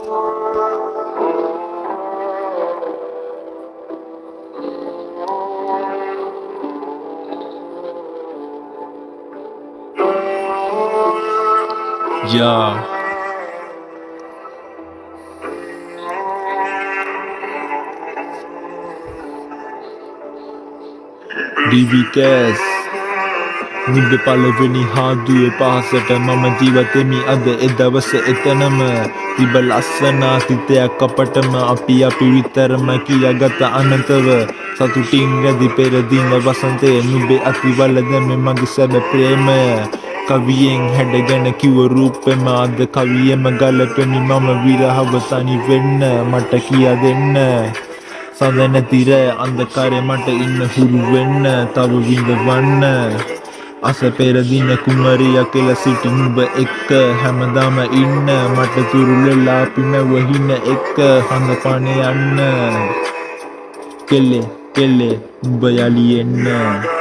Yeah. DVKS නුඹ පළවෙනි හාදුවේ පහසට මම ජීවතෙමි අද එදවස එතනම තිබ ලස්සනා තිතයක් අපටම අපි විතරම කියාගත අනන්තව සතුටින් රැදි පෙරදින වසන්තය නුඹේ අතිවලද මගේ සැබ ප්‍රේමය කවියෙන් හැඩගෙන කිව රූපෙම අද කවියෙම ගලපෙමි මම විරහව තනි වෙන්න මට කියා දෙන්න සඳ නැති රෑ අන්ධකාරේ මට ඉන්න හුරු වෙන්න තව විඳවන්න අස පෙරදින කුමරිය කෙල සිටි නුඹ එක්ක හැමදාම ඉන්න මට තුරුලලා පිනව හින එක්ක හඳ පානේ යන්න කෙල්ලේ නුඹ යලි එන්න